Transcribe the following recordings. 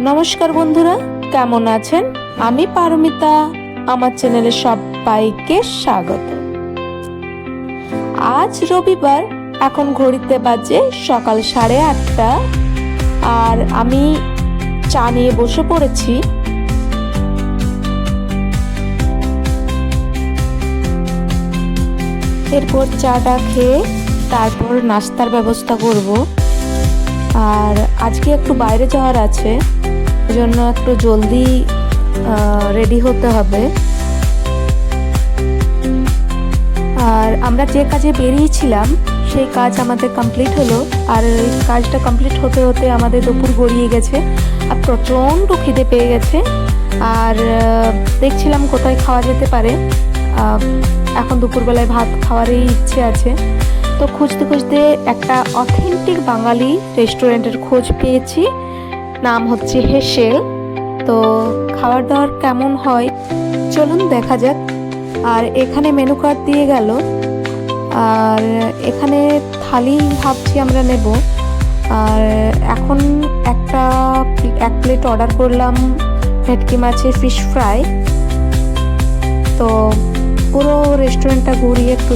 নমস্কার বন্ধুরা, কেমন আছেন? আমি পারমিতা, আমার চ্যানেলে সবাইকে স্বাগত। আজ রবিবার, এখন ঘড়িতে বাজে সকাল 8:30 আর আমি চা নিয়ে বসে পড়েছি। এরপর চাটা খেয়ে তারপর নাস্তার ব্যবস্থা করব। আর আজকে একটু বাইরে যাওয়ার আছে, জন্য একটু জলদি রেডি হতে হবে। আর আমরা যে কাজে বেরিয়েছিলাম সেই কাজ আমাদের কমপ্লিট হলো। আর এই কাজটা কমপ্লিট হতে হতে আমাদের দুপুর গড়িয়ে গেছে আর প্রচণ্ড খিদে পেয়ে গেছে। আর দেখছিলাম কোথায় খাওয়া যেতে পারে। এখন দুপুরবেলায় ভাত খাওয়ারই ইচ্ছে আছে, তো খুঁজতে খুঁজতে একটা অথেন্টিক বাঙালি রেস্টুরেন্টের খোঁজ পেয়েছি। নাম হচ্ছে হেসেল। তো খাবার দাবার কেমন হয় চলুন দেখা যাক। আর এখানে মেনু কার্ড দিয়ে গেল, আর এখানে থালি ভাবছি আমরা নেব। আর এখন এক প্লেট অর্ডার করলাম ভেটকি মাছের ফিশ ফ্রাই। তো পুরো রেস্টুরেন্টটা ঘুরিয়ে একটু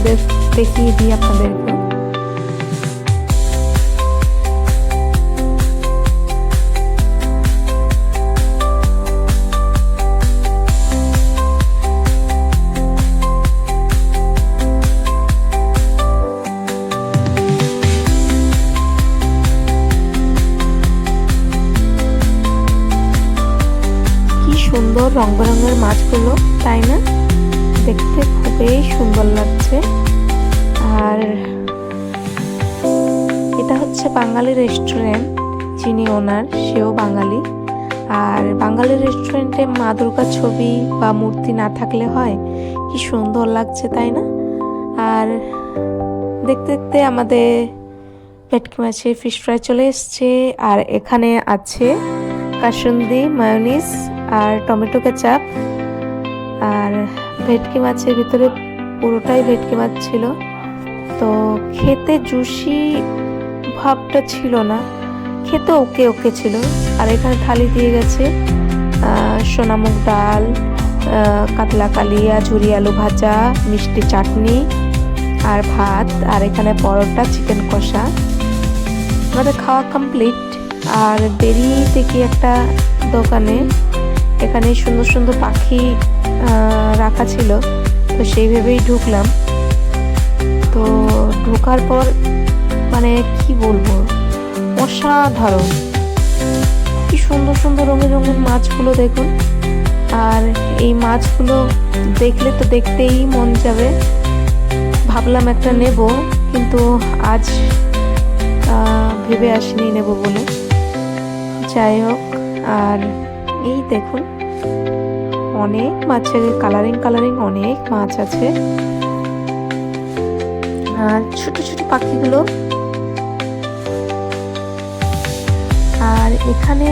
দেখিয়ে দিই আপনাদেরকে। সুন্দর রং বেরঙের মাছগুলো, তাই না? দেখতে খুবই সুন্দর লাগছে। আর এটা হচ্ছে বাঙালি রেস্টুরেন্ট, যিনি ওনার সেও বাঙালি। আর বাঙালি রেস্টুরেন্টে মা দুর্গার ছবি বা মূর্তি না থাকলে হয়, কি সুন্দর লাগছে, তাই না? আর দেখতে দেখতে আমাদের ভেটকি মাছের ফিশ ফ্রাই চলে এসছে। আর এখানে আছে কাসুন্দি, মায়োনিজ আর টমেটো কেচাপ। আর ভেটকি মাছের ভিতরে পুরোটাই ভেটকি মাছ ছিল, তো খেতে জুসি ভাবটা ছিল না, খেতে ওকে ওকে ছিল। আর এখানে থালি দিয়ে গেছে সোনামুগ ডাল, কাতলা কালিয়া, ঝুরি আলু ভাজা, মিষ্টি চাটনি আর ভাত। আর এখানে পরোটা, চিকেন কষা। আমাদের খাওয়া কমপ্লিট। আর বেরিয়ে দেখি একটা দোকানে, এখানে সুন্দর সুন্দর পাখি রাখা ছিল, তো সেইভাবেই ঢুকলাম। তো ঢোকার পর মানে কি বলবো, অসাধারণ, কি সুন্দর সুন্দর রঙিন রঙিন মাছগুলো দেখুন। আর এই মাছগুলো দেখলে তো দেখতেই মন যাবে। ভাবলাম একটা নেব, কিন্তু আজ ভেবে আসিনি নেব বলে। যাই হোক, আর এই দেখুন অনেক মাছের কালারিং অনেক মাছ আছে। আর ছোট ছোট পাখিগুলো। আর এখানে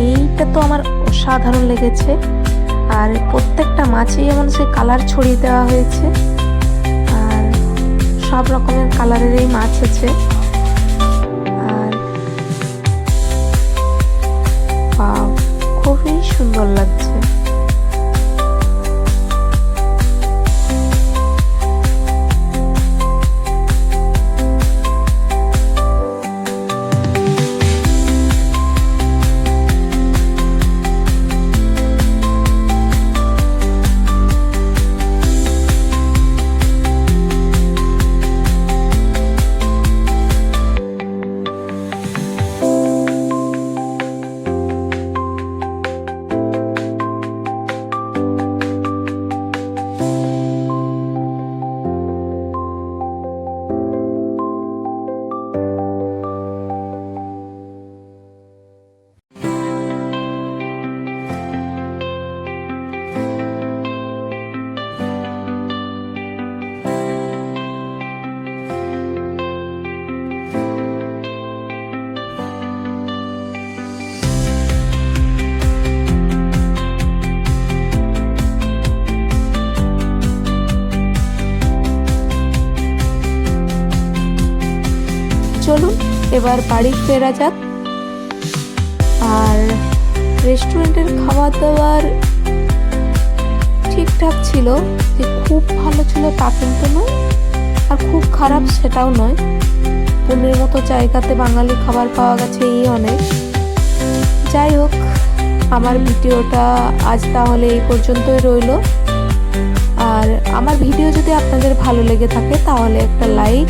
এইটা তো আমার অসাধারণ লেগেছে। আর প্রত্যেকটা মাছেই এমন সে কালার ছড়িয়ে দেওয়া হয়েছে। আর সব রকমের কালারের এই মাছ আছে। আর খুবই সুন্দর লাগছে। চলুন এবার বাড়ি ফেরা যাক। আর রেস্টুরেন্টের খাবার দাবার ঠিকঠাক ছিল, যে খুব ভালো ছিল তা কিন্তু নয়, আর খুব খারাপ সেটাও নয়। পুনের মতো জায়গাতে বাঙালি খাবার পাওয়া গেছে এই অনেক। যাই হোক, আমার ভিডিওটা আজ তাহলে এই পর্যন্তই রইল। আর আমার ভিডিও যদি আপনাদের ভালো লেগে থাকে তাহলে একটা লাইক,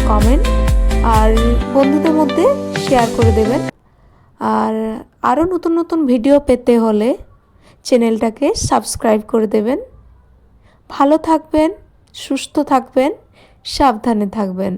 কমেন্ট আর বন্ধুদের মধ্যে শেয়ার করে দেবেন। আর আরও নতুন নতুন ভিডিও পেতে হলে চ্যানেলটাকে সাবস্ক্রাইব করে দেবেন। ভালো থাকবেন, সুস্থ থাকবেন, সাবধানে থাকবেন।